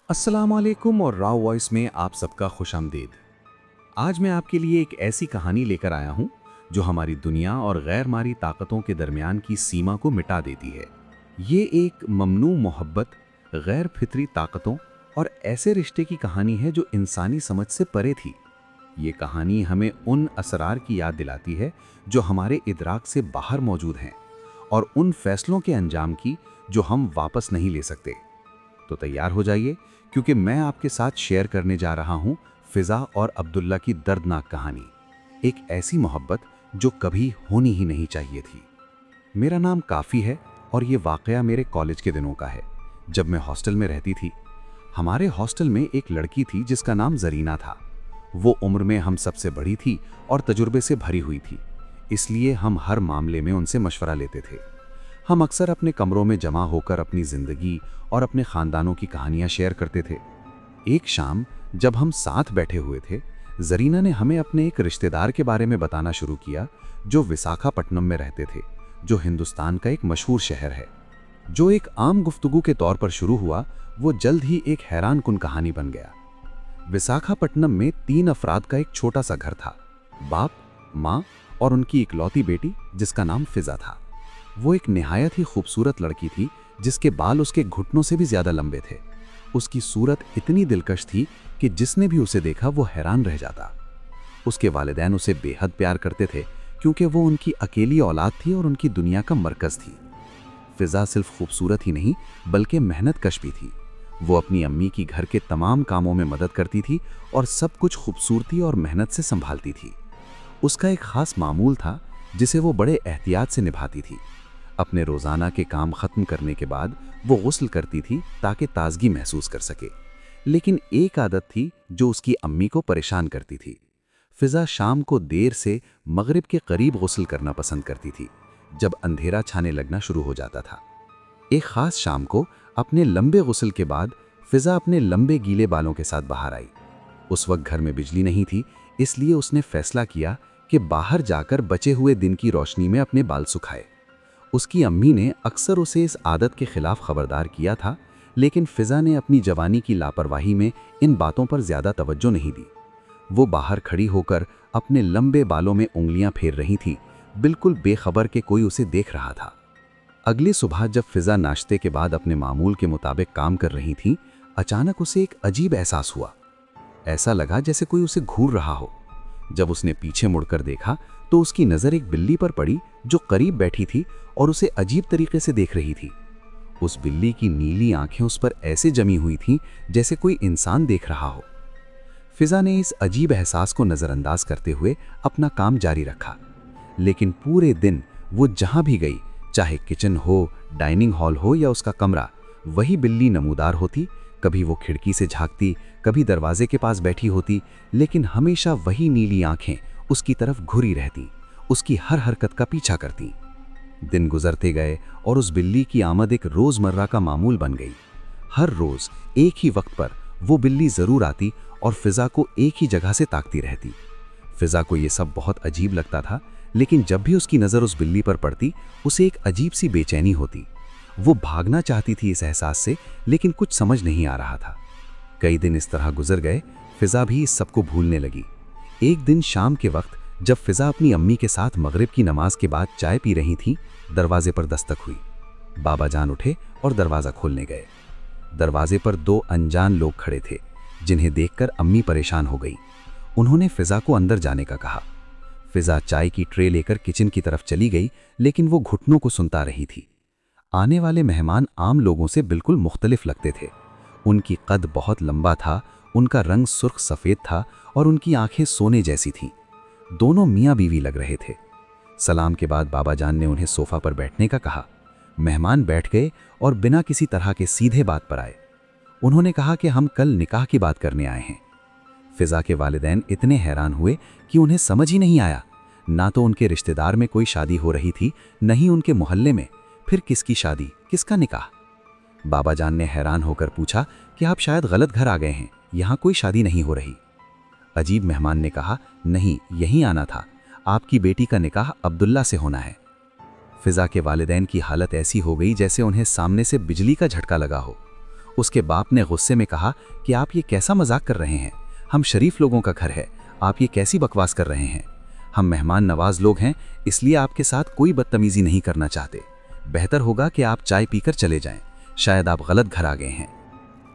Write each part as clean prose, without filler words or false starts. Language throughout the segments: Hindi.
अस्सलाम वालेकुम और राव वॉइस में आप सबका खुशामदीद। आज मैं आपके लिए एक ऐसी कहानी लेकर आया हूं जो हमारी दुनिया और गैर मारी ताकतों के दरमियान की सीमा को मिटा देती है। ये एक ममनू मोहब्बत, गैर फितरी ताकतों और ऐसे रिश्ते की कहानी है जो इंसानी समझ से परे थी। ये कहानी हमें उन असरार की याद दिलाती है जो हमारे इदराक से बाहर मौजूद हैं और उन फैसलों के अंजाम की जो हम वापस नहीं ले सकते। तो तैयार हो जाइए, क्योंकि मैं आपके साथ शेयर करने जा रहा हूं फिजा और अब्दुल्ला की दर्दनाक कहानी। एक ऐसी मोहब्बत जो कभी होनी ही नहीं चाहिए थी। मेरा नाम काफ़ी है और ये वाकया मेरे कॉलेज के दिनों का है, जब मैं हॉस्टल में रहती थी। हमारे हॉस्टल में एक लड़की थी जिसका नाम जरीना था। वो उम्र में हम सबसे बड़ी थी और तजुर्बे से भरी हुई थी, इसलिए हम हर मामले में उनसे मशवरा लेते थे। हम अक्सर अपने कमरों में जमा होकर अपनी ज़िंदगी और अपने ख़ानदानों की कहानियाँ शेयर करते थे। एक शाम जब हम साथ बैठे हुए थे, जरीना ने हमें अपने एक रिश्तेदार के बारे में बताना शुरू किया जो विशाखापट्टनम में रहते थे, जो हिंदुस्तान का एक मशहूर शहर है। जो एक आम गुफ्तगू के तौर पर शुरू हुआ, वो जल्द ही एक हैरान कुन कहानी बन गया। विशाखापट्टनम में 3 अफराद का एक छोटा सा घर था, बाप, माँ और उनकी इकलौती बेटी जिसका नाम फिजा था। वो एक निहायत ही खूबसूरत लड़की थी जिसके बाल उसके घुटनों से भी ज्यादा लंबे थे। उसकी सूरत इतनी दिलकश थी कि जिसने भी उसे देखा वो हैरान रह जाता। उसके वालिदैन उसे बेहद प्यार करते थे क्योंकि वो उनकी अकेली औलाद थी और उनकी दुनिया का मरकज थी। फिजा सिर्फ खूबसूरत ही नहीं बल्कि मेहनत कश भी थी। वो अपनी अम्मी की घर के तमाम कामों में मदद करती थी और सब कुछ खूबसूरती और मेहनत से संभालती थी। उसका एक खास मामूल था जिसे वो बड़े एहतियात से निभाती थी। अपने रोज़ाना के काम ख़त्म करने के बाद वो गुस्ल करती थी ताकि ताजगी महसूस कर सके। लेकिन एक आदत थी जो उसकी अम्मी को परेशान करती थी। फिजा शाम को देर से मगरिब के करीब गुस्ल करना पसंद करती थी, जब अंधेरा छाने लगना शुरू हो जाता था। एक ख़ास शाम को अपने लंबे गुस्ल के बाद फिजा अपने लंबे गीले बालों के साथ बाहर आई। उस वक्त घर में बिजली नहीं थी, इसलिए उसने फैसला किया कि बाहर जाकर बचे हुए दिन की रोशनी में अपने बाल सुखाए। उसकी अम्मी ने अक्सर उसे इस आदत के खिलाफ खबरदार किया था, लेकिन फिजा ने अपनी जवानी की लापरवाही में इन बातों पर ज्यादा तवज्जो नहीं दी। वो बाहर खड़ी होकर अपने लंबे बालों में उंगलियां फेर रही थी, बिल्कुल बेखबर कि कोई उसे देख रहा था। अगली सुबह जब फिजा नाश्ते के बाद अपने मामूल के मुताबिक काम कर रही थी, अचानक उसे एक अजीब एहसास हुआ। ऐसा लगा जैसे कोई उसे घूर रहा हो। जब उसने पीछे मुड़कर देखा तो उसकी नज़र एक बिल्ली पर पड़ी जो करीब बैठी थी और उसे अजीब तरीके से देख रही थी। उस बिल्ली की नीली आंखें उस पर ऐसे जमी हुई थीं जैसे कोई इंसान देख रहा हो। फिजा ने इस अजीब एहसास को नज़रअंदाज करते हुए अपना काम जारी रखा, लेकिन पूरे दिन वो जहां भी गई, चाहे किचन हो, डाइनिंग हॉल हो या उसका कमरा, वही बिल्ली नमूदार होती। कभी वो खिड़की से झांकती, कभी दरवाजे के पास बैठी होती, लेकिन हमेशा वही नीली आंखें उसकी तरफ घुरी रहती, उसकी हर हरकत का पीछा करती। दिन गुजरते गए और उस बिल्ली की आमद एक रोज़मर्रा का मामूल बन गई। हर रोज़ एक ही वक्त पर वो बिल्ली ज़रूर आती और फिजा को एक ही जगह से ताकती रहती। फिजा को ये सब बहुत अजीब लगता था, लेकिन जब भी उसकी नज़र उस बिल्ली पर पड़ती, उसे एक अजीब सी बेचैनी होती। वो भागना चाहती थी इस एहसास से, लेकिन कुछ समझ नहीं आ रहा था। कई दिन इस तरह गुजर गए, फिजा भी इस सबको भूलने लगी। एक दिन शाम के वक्त जब फिजा अपनी अम्मी के साथ मगरिब की नमाज के बाद चाय पी रही थी, दरवाजे पर दस्तक हुई। बाबा जान उठे और दरवाज़ा खोलने गए। दरवाजे पर 2 अनजान लोग खड़े थे, जिन्हें देखकर अम्मी परेशान हो गई। उन्होंने फिजा को अंदर जाने का कहा। फिजा चाय की ट्रे लेकर किचन की तरफ चली गई, लेकिन वो घुटनों को सुनता रही थी। आने वाले मेहमान आम लोगों से बिल्कुल मुख्तलिफ लगते थे। उनकी कद बहुत लंबा था, उनका रंग सुर्ख सफ़ेद था और उनकी आंखें सोने जैसी थीं। दोनों मियाँ बीवी लग रहे थे। सलाम के बाद बाबा जान ने उन्हें सोफ़ा पर बैठने का कहा। मेहमान बैठ गए और बिना किसी तरह के सीधे बात पर आए। उन्होंने कहा कि हम कल निकाह की बात करने आए हैं। फिजा के वालिदैन इतने हैरान हुए कि उन्हें समझ ही नहीं आया। ना तो उनके रिश्तेदार में कोई शादी हो रही थी, न ही उनके मोहल्ले में। फिर किसकी शादी, किसका निकाह? बाबा जान ने हैरान होकर पूछा कि आप शायद गलत घर आ गए हैं, यहाँ कोई शादी नहीं हो रही। अजीब मेहमान ने कहा, नहीं, यहीं आना था, आपकी बेटी का निकाह अब्दुल्ला से होना है। फिजा के वालिदैन की हालत ऐसी हो गई जैसे उन्हें सामने से बिजली का झटका लगा हो। उसके बाप ने गुस्से में कहा कि आप ये कैसा मजाक कर रहे हैं, हम शरीफ लोगों का घर है, आप ये कैसी बकवास कर रहे हैं। हम मेहमान नवाज लोग हैं, इसलिए आपके साथ कोई बदतमीजी नहीं करना चाहते। बेहतर होगा कि आप चाय पीकर चले जाएं, शायद आप गलत घर आ गए हैं।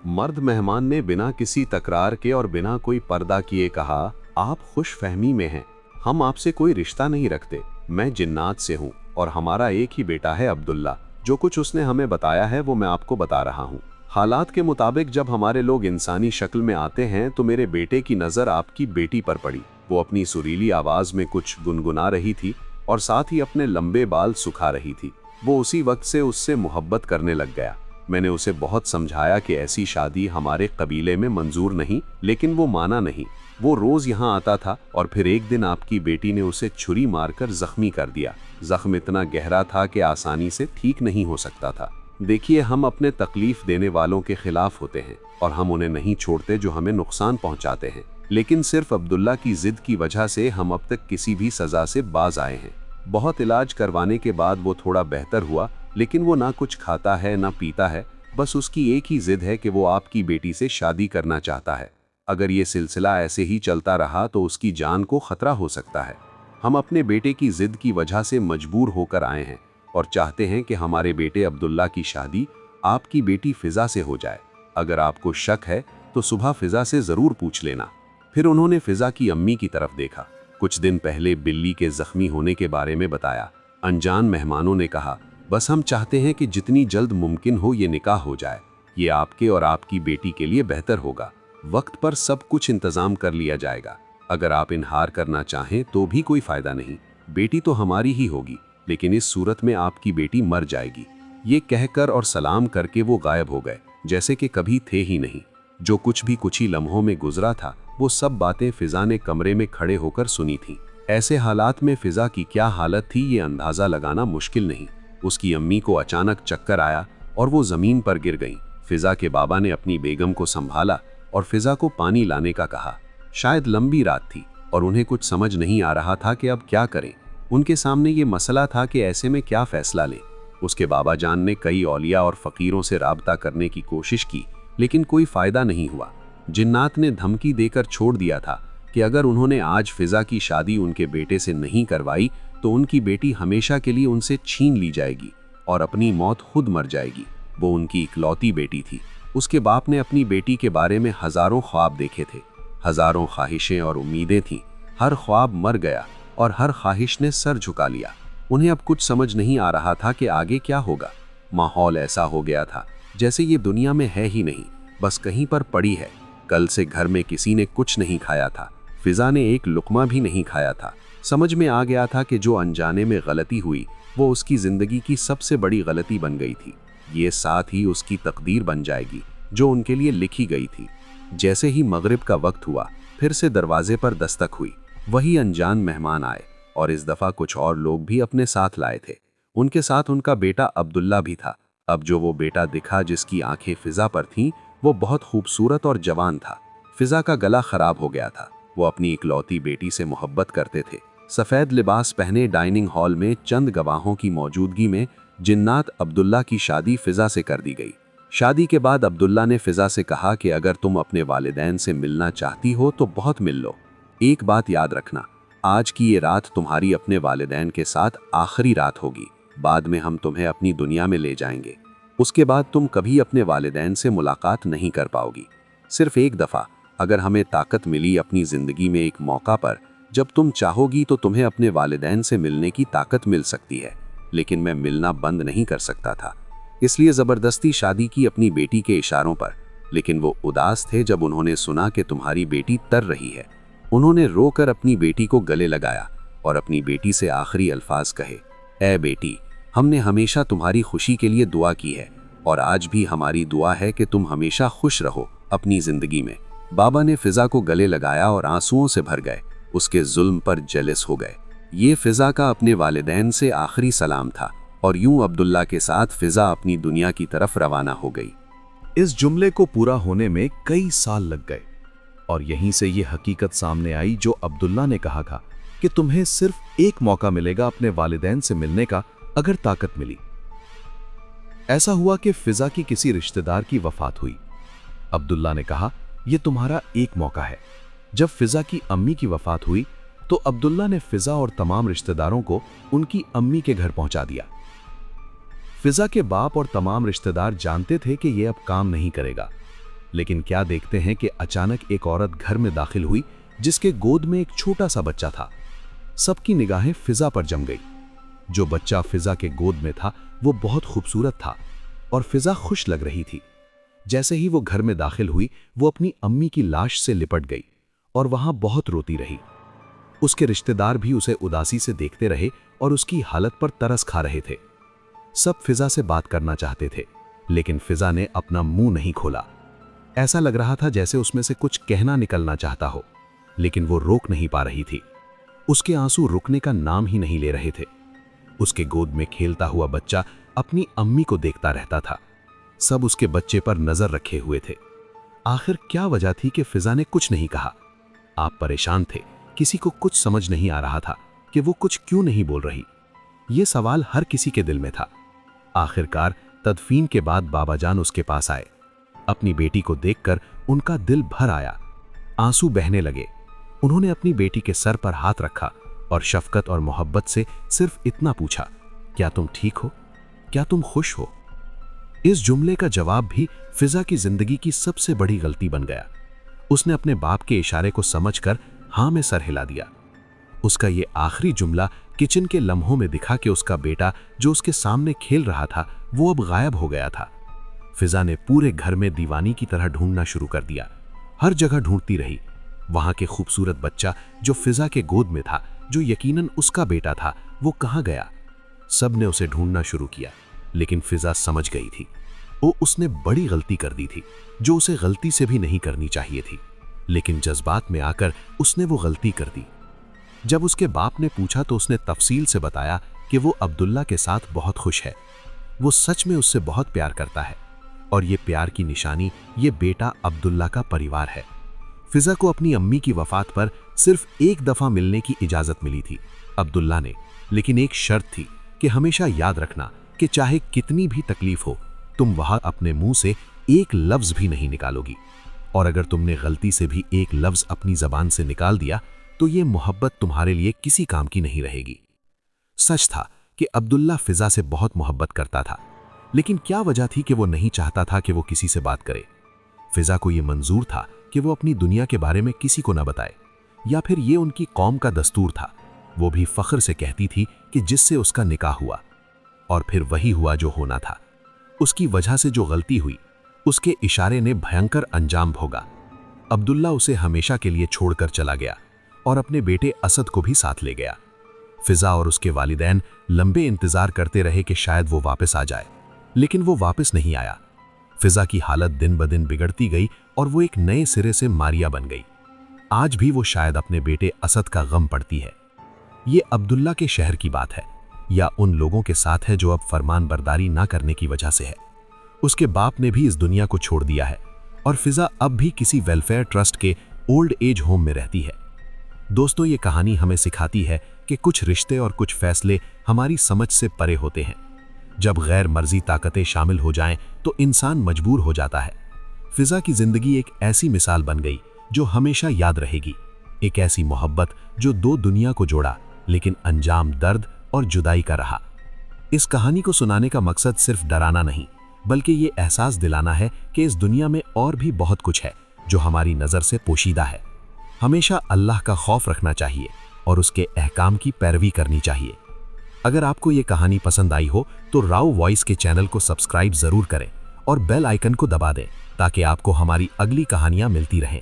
मर्द मेहमान ने बिना किसी तकरार के और बिना कोई पर्दा किए कहा, आप खुश फहमी में हैं, हम आपसे कोई रिश्ता नहीं रखते। मैं जिन्नात से हूँ और हमारा एक ही बेटा है अब्दुल्ला। जो कुछ उसने हमें बताया है वो मैं आपको बता रहा हूँ। हालात के मुताबिक जब हमारे लोग इंसानी शक्ल में आते हैं तो मेरे बेटे की नज़र आपकी बेटी पर पड़ी। वो अपनी सुरीली आवाज़ में कुछ गुनगुना रही थी और साथ ही अपने लंबे बाल सुखा रही थी। वो उसी वक्त से उससे मोहब्बत करने लग गया। मैंने उसे बहुत समझाया कि ऐसी शादी हमारे कबीले में मंजूर नहीं, लेकिन वो माना नहीं। वो रोज यहाँ आता था और फिर एक दिन आपकी बेटी ने उसे छुरी मारकर जख्मी कर दिया। जख्म इतना गहरा था कि आसानी से ठीक नहीं हो सकता था। देखिए, हम अपने तकलीफ देने वालों के खिलाफ होते हैं और हम उन्हें नहीं छोड़ते जो हमें नुकसान पहुंचाते हैं, लेकिन सिर्फ अब्दुल्ला की जिद की वजह से हम अब तक किसी भी सजा से बाज आए हैं। बहुत इलाज करवाने के बाद वो थोड़ा बेहतर हुआ, लेकिन वो ना कुछ खाता है ना पीता है। बस उसकी एक ही जिद है कि वो आपकी बेटी से शादी करना चाहता है। अगर ये सिलसिला ऐसे ही चलता रहा तो उसकी जान को खतरा हो सकता है। हम अपने बेटे की जिद की वजह से मजबूर होकर आए हैं और चाहते हैं कि हमारे बेटे अब्दुल्ला की शादी आपकी बेटी फिजा से हो जाए। अगर आपको शक है तो सुबह फिजा से जरूर पूछ लेना। फिर उन्होंने फिजा की अम्मी की तरफ देखा। कुछ दिन पहले बिल्ली के जख्मी होने के बारे में बताया। अनजान मेहमानों ने कहा, बस हम चाहते हैं कि जितनी जल्द मुमकिन हो ये निकाह हो जाए। ये आपके और आपकी बेटी के लिए बेहतर होगा। वक्त पर सब कुछ इंतजाम कर लिया जाएगा। अगर आप इनहार करना चाहें तो भी कोई फायदा नहीं। बेटी तो हमारी ही होगी, लेकिन इस सूरत में आपकी बेटी मर जाएगी। ये कहकर और सलाम करके वो गायब हो गए, जैसे कि कभी थे ही नहीं। जो कुछ भी कुछ ही लम्हों में गुजरा था, वो सब बातें फिजा ने कमरे में खड़े होकर सुनी थी। ऐसे हालात में फिजा की क्या हालत थी ये अंदाजा लगाना मुश्किल नहीं। उसकी अम्मी को अचानक चक्कर आया और वो जमीन पर गिर गईं। फिजा के बाबा ने अपनी बेगम को संभाला और फिजा को पानी लाने का कहा। शायद लंबी रात थी और उन्हें कुछ समझ नहीं आ रहा था कि अब क्या करें। उनके सामने ये मसला था कि ऐसे में क्या फैसला लें। उसके बाबा जान ने कई औलिया और फकीरों से राब्ता करने की कोशिश की, लेकिन कोई फायदा नहीं हुआ। जिन्नात ने धमकी देकर छोड़ दिया था कि अगर उन्होंने आज फिजा की शादी उनके बेटे से नहीं करवाई तो उनकी बेटी हमेशा के लिए उनसे छीन ली जाएगी और अपनी मौत खुद मर जाएगी। वो उनकी इकलौती बेटी थी। उसके बाप ने अपनी बेटी के बारे में हजारों ख्वाब देखे थे, हजारों ख्वाहिशें और उम्मीदें थीं। हर ख्वाब मर गया और हर ख्वाहिश ने सर झुका लिया। उन्हें अब कुछ समझ नहीं आ रहा था कि आगे क्या होगा। माहौल ऐसा हो गया था जैसे ये दुनिया में है ही नहीं, बस कहीं पर पड़ी है। कल से घर में किसी ने कुछ नहीं खाया था। फिजा ने एक लुकमा भी नहीं खाया था। समझ में आ गया था कि जो अनजाने में गलती हुई वो उसकी जिंदगी की सबसे बड़ी गलती बन गई थी। ये साथ ही उसकी तकदीर बन जाएगी जो उनके लिए लिखी गई थी। जैसे ही मगरिब का वक्त हुआ, फिर से दरवाजे पर दस्तक हुई। वही अनजान मेहमान आए और इस दफा कुछ और लोग भी अपने साथ लाए थे। उनके साथ उनका बेटा अब्दुल्ला भी था। अब जो वो बेटा दिखा जिसकी आंखें फिजा पर थीं, वो बहुत खूबसूरत और जवान था। फिजा का गला खराब हो गया था। वो अपनी इकलौती बेटी से मोहब्बत करते थे। सफेद लिबास पहने डाइनिंग हॉल में चंद गवाहों की मौजूदगी में जिन्नात अब्दुल्ला की शादी फिजा से कर दी गई। शादी के बाद अब्दुल्ला ने फिजा से कहा कि अगर तुम अपने वालिदैन से मिलना चाहती हो तो बहुत मिल लो। एक बात याद रखना, आज की ये रात तुम्हारी अपने वालिदैन के साथ आखिरी रात होगी। बाद में हम तुम्हें अपनी दुनिया में ले जाएंगे। उसके बाद तुम कभी अपने वालिदैन से मुलाकात नहीं कर पाओगी। सिर्फ एक दफ़ा अगर हमें ताकत मिली अपनी ज़िंदगी में एक मौका पर, जब तुम चाहोगी तो तुम्हें अपने वालिदैन से मिलने की ताकत मिल सकती है। लेकिन मैं मिलना बंद नहीं कर सकता था, इसलिए ज़बरदस्ती शादी की अपनी बेटी के इशारों पर। लेकिन वो उदास थे जब उन्होंने सुना कि तुम्हारी बेटी तर रही है। उन्होंने रोकर अपनी बेटी को गले लगाया और अपनी बेटी से आखिरी अल्फाज कहे, ऐ बेटी, हमने हमेशा तुम्हारी खुशी के लिए दुआ की है और आज भी हमारी दुआ है कि तुम हमेशा खुश रहो अपनी ज़िंदगी में। बाबा ने फिजा को गले लगाया और आंसुओं से भर गए। उसके जुल्म पर जेलस हो गए। ये फिजा का अपने वालिदैन से आखिरी सलाम था और यूं अब्दुल्ला के साथ फिजा अपनी दुनिया की तरफ रवाना हो गई। इस जुमले को पूरा होने में कई साल लग गए और यहीं से ये हकीकत सामने आई जो अब्दुल्ला ने कहा था कि तुम्हें सिर्फ एक मौका मिलेगा अपने वालिदैन से मिलने का, अगर ताकत मिली। ऐसा हुआ कि फिजा की किसी रिश्तेदार की वफात हुई। अब्दुल्ला ने कहा, यह तुम्हारा एक मौका है। जब फिजा की अम्मी की वफात हुई तो अब्दुल्ला ने फिजा और तमाम रिश्तेदारों को उनकी अम्मी के घर पहुंचा दिया। फिजा के बाप और तमाम रिश्तेदार जानते थे कि यह अब काम नहीं करेगा, लेकिन क्या देखते हैं कि अचानक एक औरत घर में दाखिल हुई जिसके गोद में एक छोटा सा बच्चा था। सबकी निगाहें फिजा पर जम गई। जो बच्चा फिजा के गोद में था वो बहुत खूबसूरत था और फिजा खुश लग रही थी। जैसे ही वो घर में दाखिल हुई वो अपनी अम्मी की लाश से लिपट गई और वहां बहुत रोती रही। उसके रिश्तेदार भी उसे उदासी से देखते रहे और उसकी हालत पर तरस खा रहे थे। सब फिजा से बात करना चाहते थे, लेकिन फिजा ने अपना मुंह नहीं खोला। ऐसा लग रहा था जैसे उसमें से कुछ कहना निकलना चाहता हो, लेकिन वो रोक नहीं पा रही थी। उसके आंसू रुकने का नाम ही नहीं ले रहे थे। उसके गोद में खेलता हुआ बच्चा अपनी अम्मी को देखता रहता था। सब उसके बच्चे पर नजर रखे हुए थे। आखिर क्या वजह थी कि फिजा ने कुछ नहीं कहा? आप परेशान थे, किसी को कुछ समझ नहीं आ रहा था कि वो कुछ क्यों नहीं बोल रही। ये सवाल हर किसी के दिल में था। आखिरकार तदफीन के बाद बाबा जान उसके पास आए। अपनी बेटी को देखकर उनका दिल भर आया, आंसू बहने लगे। उन्होंने अपनी बेटी के सर पर हाथ रखा और शफकत और मोहब्बत से सिर्फ इतना पूछा, क्या तुम ठीक हो? क्या तुम खुश हो? इस जुमले का जवाब भी फिजा की जिंदगी की सबसे बड़ी गलती बन गया। उसने अपने बाप के इशारे को समझकर हां में सर हिला दिया। उसका ये आखिरी जुमला किचन के लम्हों में दिखा कि उसका बेटा जो उसके सामने खेल रहा था वो अब गायब हो गया था। फिजा ने पूरे घर में दीवानी की तरह ढूंढना शुरू कर दिया। हर जगह ढूंढती रही। वहां के खूबसूरत बच्चा जो फिजा के गोद में था, जो यकीनन उसका बेटा था, वो कहां गया? सब ने उसे ढूंढना शुरू किया, लेकिन फिजा समझ गई थी उसने बड़ी गलती कर दी थी, जो उसे गलती से भी नहीं करनी चाहिए थी। लेकिन जज्बात में आकर उसने वो गलती कर दी। जब उसके बाप ने पूछा तो उसने तफसील से बताया कि वो अब्दुल्ला के साथ बहुत खुश है। वो सच में उससे बहुत प्यार करता है और ये प्यार की निशानी ये बेटा अब्दुल्ला का परिवार है। फिजा को अपनी अम्मी की वफात पर सिर्फ एक दफा मिलने की इजाजत मिली थी अब्दुल्ला ने, लेकिन एक शर्त थी कि हमेशा याद रखना कि चाहे कितनी भी तकलीफ हो, तुम वहां अपने मुंह से एक लफ्ज भी नहीं निकालोगी। और अगर तुमने गलती से भी एक लफ्ज अपनी जबान से निकाल दिया तो ये मोहब्बत तुम्हारे लिए किसी काम की नहीं रहेगी। सच था कि अब्दुल्ला फिजा से बहुत मोहब्बत करता था, लेकिन क्या वजह थी कि वो नहीं चाहता था कि वो किसी से बात करे? फिजा को ये मंजूर था कि वो अपनी दुनिया के बारे में किसी को न बताए, या फिर ये उनकी कौम का दस्तूर था। वो भी फख्र से कहती थी कि जिससे उसका निकाह हुआ, और फिर वही हुआ जो होना था। उसकी वजह से जो गलती हुई उसके इशारे ने भयंकर अंजाम भोगा। अब्दुल्ला उसे हमेशा के लिए छोड़कर चला गया और अपने बेटे असद को भी साथ ले गया। फिजा और उसके वालिदैन लंबे इंतजार करते रहे कि शायद वो वापस आ जाए, लेकिन वो वापस नहीं आया। फिजा की हालत दिन ब दिन बिगड़ती गई और वो एक नए सिरे से मारिया बन गई। आज भी वो शायद अपने बेटे असद का गम पड़ती है। ये अब्दुल्ला के शहर की बात है या उन लोगों के साथ है जो अब फरमान बरदारी ना करने की वजह से है। उसके बाप ने भी इस दुनिया को छोड़ दिया है और फिजा अब भी किसी वेलफेयर ट्रस्ट के ओल्ड एज होम में रहती है। दोस्तों, ये कहानी हमें सिखाती है कि कुछ रिश्ते और कुछ फैसले हमारी समझ से परे होते हैं। जब गैर मर्जी ताकतें शामिल हो जाएं तो इंसान मजबूर हो जाता है। फिजा की जिंदगी एक ऐसी मिसाल बन गई जो हमेशा याद रहेगी। एक ऐसी मोहब्बत जो दो दुनिया को जोड़ा, लेकिन अंजाम दर्द और जुदाई का रहा। इस कहानी को सुनाने का मकसद सिर्फ डराना नहीं, बल्कि ये एहसास दिलाना है कि इस दुनिया में और भी बहुत कुछ है जो हमारी नज़र से पोशीदा है। हमेशा अल्लाह का खौफ रखना चाहिए और उसके अहकाम की पैरवी करनी चाहिए। अगर आपको ये कहानी पसंद आई हो तो राव वॉइस के चैनल को सब्सक्राइब ज़रूर करें और बेल आइकन को दबा दें ताकि आपको हमारी अगली कहानियाँ मिलती रहें।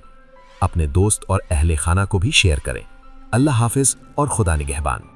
अपने दोस्त और अहले खाना को भी शेयर करें। अल्लाह हाफिज़ और खुदा निगहबान।